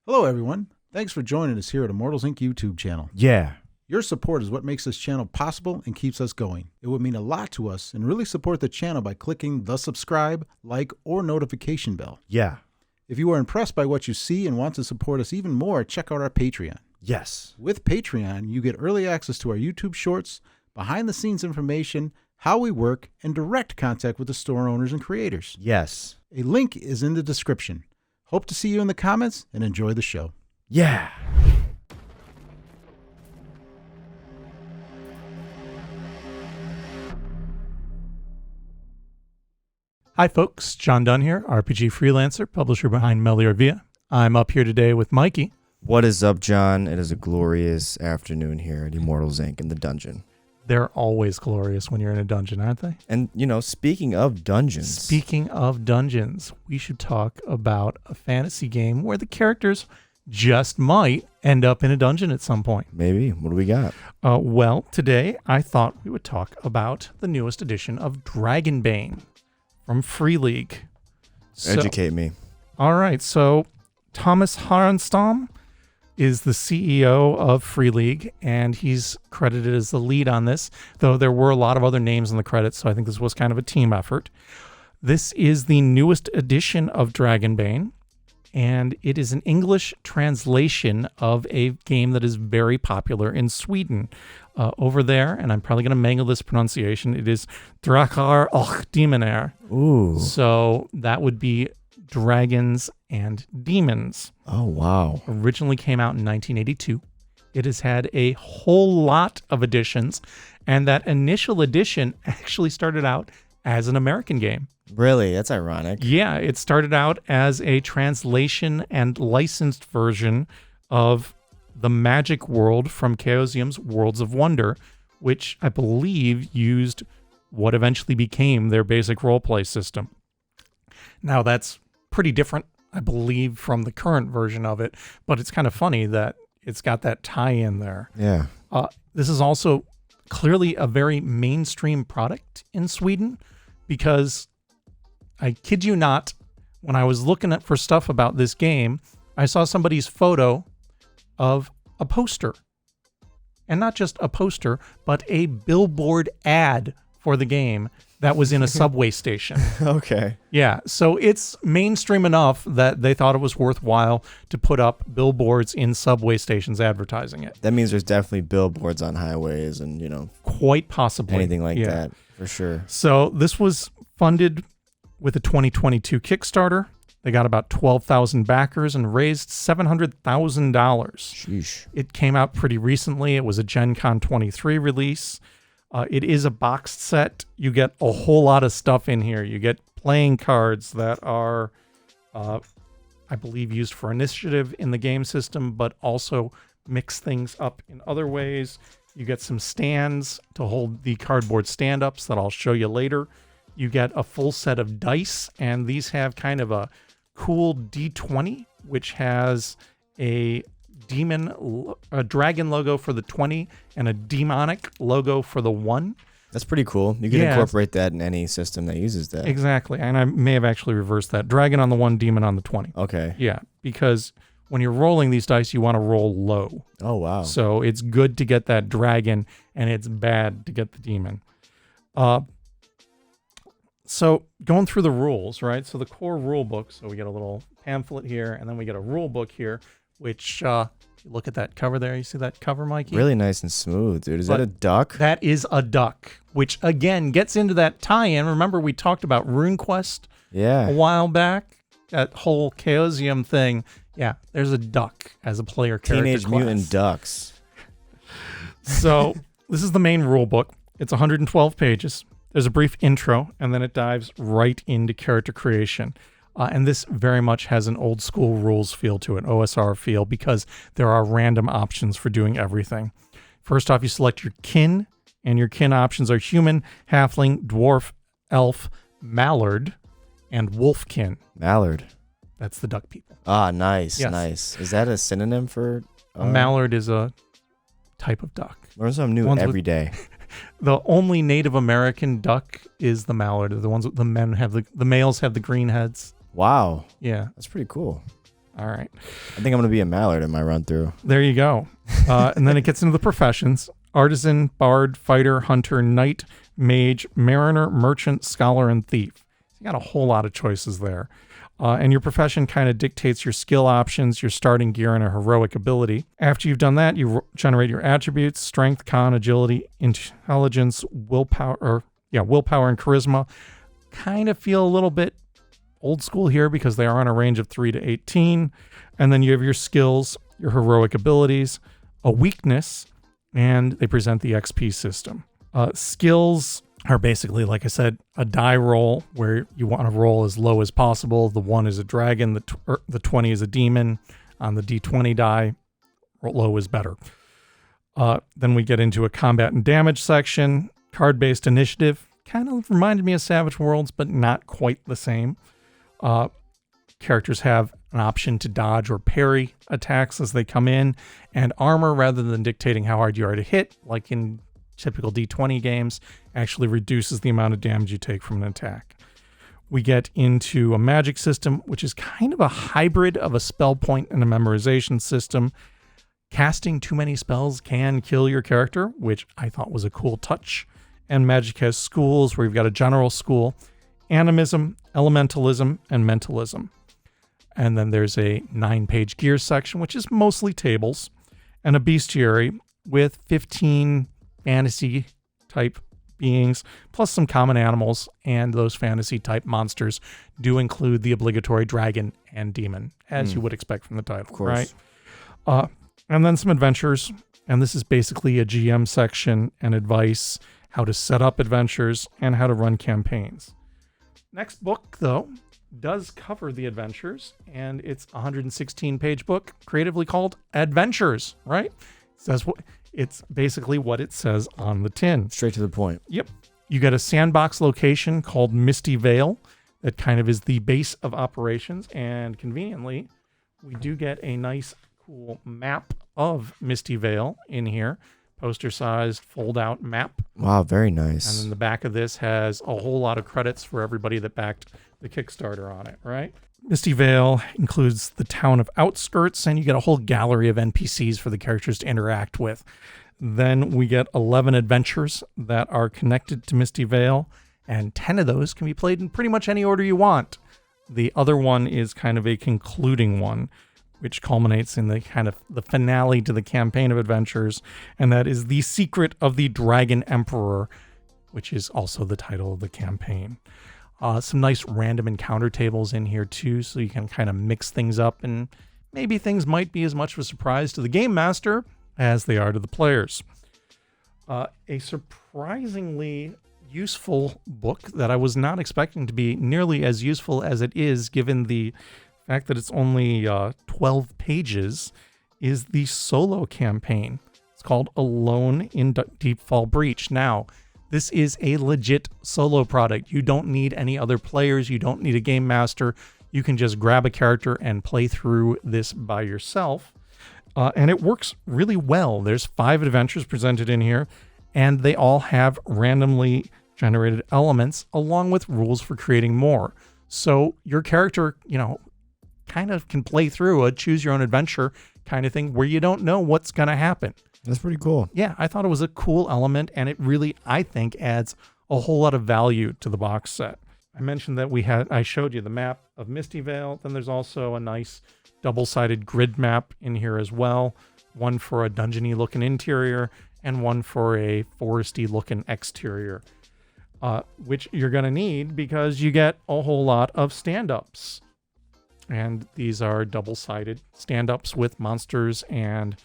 Hello, everyone. Thanks for joining us here at Immortals Inc. YouTube channel. Yeah. Your support is what makes this channel possible and keeps us going. It would mean a lot to us and really support the channel by clicking the subscribe, like, or notification bell. Yeah. If you are impressed by what you see and want to support us even more, check out our Patreon. Yes. With Patreon, you get early access to our YouTube shorts, behind-the-scenes information, how we work, and direct contact with the store owners and creators. Yes. A link is in the description. Hope to see you in the comments and enjoy the show. Yeah. Hi folks, John Dunn here, RPG freelancer, publisher behind Meliorvia. I'm up here today with Mikey. What is up, John? It is a glorious afternoon here at Immortals Inc. in the dungeon. They're always glorious when you're in a dungeon, aren't they? And, you know, speaking of dungeons. Speaking of dungeons, we should talk about a fantasy game where the characters just might end up in a dungeon at some point. Maybe. What do we got? Well, today I thought we would talk about the newest edition of Dragonbane from Free League. Educate me. All right, so Thomas Harenstam is the CEO of Free League, and he's credited as the lead on this, though there were a lot of other names in the credits, so I think this was kind of a team effort. This is the newest edition of Dragonbane, and it is an English translation of a game that is very popular in Sweden. Over there, and I'm probably going to mangle this pronunciation, it is Drakar och Demoner. Ooh. So that would be dragons and demons. Oh, wow. Originally came out in 1982. It has had a whole lot of editions, and that initial edition actually started out as an American game. Really? That's ironic. Yeah, it started out as a translation and licensed version of the Magic World from Chaosium's Worlds of Wonder, which I believe used what eventually became their basic roleplay system. Now, that's pretty different, I believe, from the current version of it, but it's kind of funny that it's got that tie-in there. Yeah. This is also clearly a very mainstream product in Sweden, because I kid you not, when I was looking for stuff about this game, I saw somebody's photo of a poster. And not just a poster, but a billboard ad for the game that was in a subway station. Okay. Yeah, so it's mainstream enough that they thought it was worthwhile to put up billboards in subway stations advertising it. That means there's definitely billboards on highways and, you know, Quite possibly. anything like that, for sure. So this was funded with a 2022 Kickstarter. They got about 12,000 backers and raised $700,000. Sheesh. It came out pretty recently. It was a Gen Con 23 release. It is a boxed set. You get a whole lot of stuff in here. You get playing cards that are, I believe, used for initiative in the game system, but also mix things up in other ways. You get some stands to hold the cardboard stand-ups that I'll show you later. You get a full set of dice, and these have kind of a cool D20, which has a dragon logo for the 20 and a demonic logo for the 1. That's pretty cool. You can Yeah. incorporate that in any system that uses that. Exactly, and I may have actually reversed that. Dragon on the 1, demon on the 20. Okay. Yeah, because when you're rolling these dice, you want to roll low. Oh, wow. So it's good to get that dragon, and it's bad to get the demon. So going through the rules, right? So the core rule book. So we get a little pamphlet here, and then we get a rule book here, which look at that cover there. You see that cover, Mikey? Really nice and smooth, dude. Is that a duck? That is a duck, which again gets into that tie-in. Remember we talked about RuneQuest Yeah. a while back? That whole Chaosium thing. Yeah, there's a duck as a player character Teenage class. Mutant Ducks. So this is the main rule book. It's 112 pages. There's a brief intro, and then it dives right into character creation. And this very much has an old school rules feel to it, OSR feel, because there are random options for doing everything. First off, you select your kin, and your kin options are human, halfling, dwarf, elf, mallard, and wolfkin. Mallard. That's the duck people. Ah, nice, Yes. nice. Is that a synonym for... A mallard is a type of duck. Learn something new Ones every with- day. The only Native American duck is the mallard. The ones the men have the males have the green heads. Wow. Yeah. That's pretty cool. All right. I think I'm gonna be a mallard in my run through. There you go. And then it gets into the professions: artisan, bard, fighter, hunter, knight, mage, mariner, merchant, scholar, and thief. You got a whole lot of choices there. And your profession kind of dictates your skill options, your starting gear, and a heroic ability. After you've done that, you generate your attributes: strength, con, agility, intelligence, willpower, and charisma. Kind of feel a little bit old school here because they are on a range of 3 to 18. And then you have your skills, your heroic abilities, a weakness, and they present the XP system. Skills are basically, like I said, a die roll where you want to roll as low as possible. The 1 is a dragon, the 20 is a demon. On the D20 die, low is better. Then we get into a combat and damage section. Card-based initiative kind of reminded me of Savage Worlds, but not quite the same. Characters have an option to dodge or parry attacks as they come in, and armor, rather than dictating how hard you are to hit, like in typical D20 games, actually reduces the amount of damage you take from an attack. We get into a magic system, which is kind of a hybrid of a spell point and a memorization system. Casting too many spells can kill your character, which I thought was a cool touch. And magic has schools where you've got a general school, animism, elementalism, and mentalism. And then there's a 9-page gear section, which is mostly tables, and a bestiary with 15 fantasy type beings, plus some common animals, and those fantasy type monsters do include the obligatory dragon and demon, as you would expect from the title, Of course. right? And then some adventures, and this is basically a GM section and advice, how to set up adventures, and how to run campaigns. Next book, though, does cover the adventures, and it's a 116-page book, creatively called Adventures, right? It's basically what it says on the tin. Straight to the point. Yep. You get a sandbox location called Misty Vale that kind of is the base of operations, and conveniently, we do get a nice, cool map of Misty Vale in here. Poster-sized, fold-out map. Wow, very nice. And then the back of this has a whole lot of credits for everybody that backed the Kickstarter on it, right? Misty Vale includes the town of Outskirts, and you get a whole gallery of NPCs for the characters to interact with. Then we get 11 adventures that are connected to Misty Vale, and 10 of those can be played in pretty much any order you want. The other one is kind of a concluding one, which culminates in the kind of the finale to the campaign of adventures, and that is The Secret of the Dragon Emperor, which is also the title of the campaign. Some nice random encounter tables in here too, so you can kind of mix things up, and maybe things might be as much of a surprise to the game master as they are to the players. A surprisingly useful book that I was not expecting to be nearly as useful as it is, given the fact that it's only 12 pages, is the solo campaign. It's called Alone in Deepfall Breach. Now, this is a legit solo product. You don't need any other players. You don't need a game master. You can just grab a character and play through this by yourself. And it works really well. There's 5 adventures presented in here, and they all have randomly generated elements along with rules for creating more. So your character, kind of can play through a choose your own adventure kind of thing where you don't know what's going to happen. That's pretty cool. Yeah, I thought it was a cool element, and it really, I think, adds a whole lot of value to the box set. I mentioned that I showed you the map of Misty Vale. Then there's also a nice double-sided grid map in here as well. One for a dungeony looking interior and one for a foresty looking exterior, which you're going to need because you get a whole lot of stand-ups. And these are double-sided stand-ups with monsters and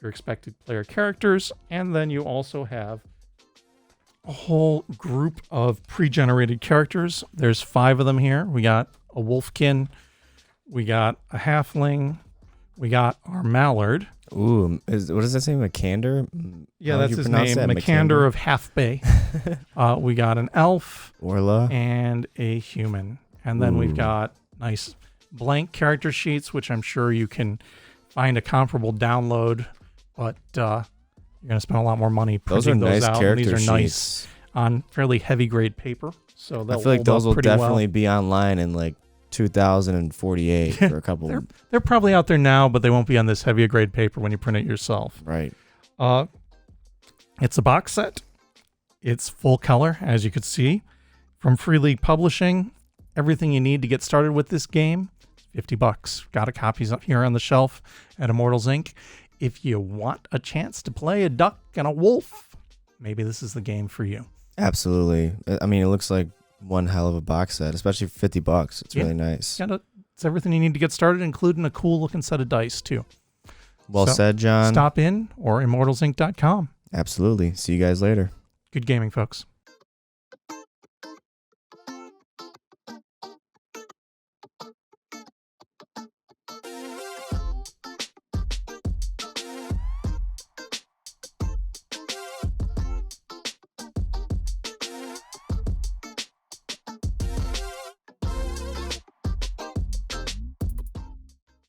your expected player characters. And then you also have a whole group of pre-generated characters. There's 5 of them here. We got a wolfkin, we got a halfling, we got our mallard. Ooh, what does that say? Makander? Yeah, that's his name. Makander of Half Bay. We got an elf, Orla, and a human. And then we've got nice blank character sheets, which I'm sure you can find a comparable download, but you're going to spend a lot more money printing those out. Character and these are sheets. Nice on fairly heavy grade paper. So I feel like those will definitely be online in like 2048 for a couple. They're probably out there now, but they won't be on this heavier grade paper when you print it yourself. Right. It's a box set. It's full color, as you could see, from Free League Publishing. Everything you need to get started with this game, $50. Got a copies up here on the shelf at Immortals Inc. If you want a chance to play a duck and a wolf, maybe this is the game for you. Absolutely. I mean, it looks like one hell of a box set, especially for $50. It's really nice. It's everything you need to get started, including a cool looking set of dice too. Well said, John. Stop in or immortalsinc.com. Absolutely. See you guys later. Good gaming, folks.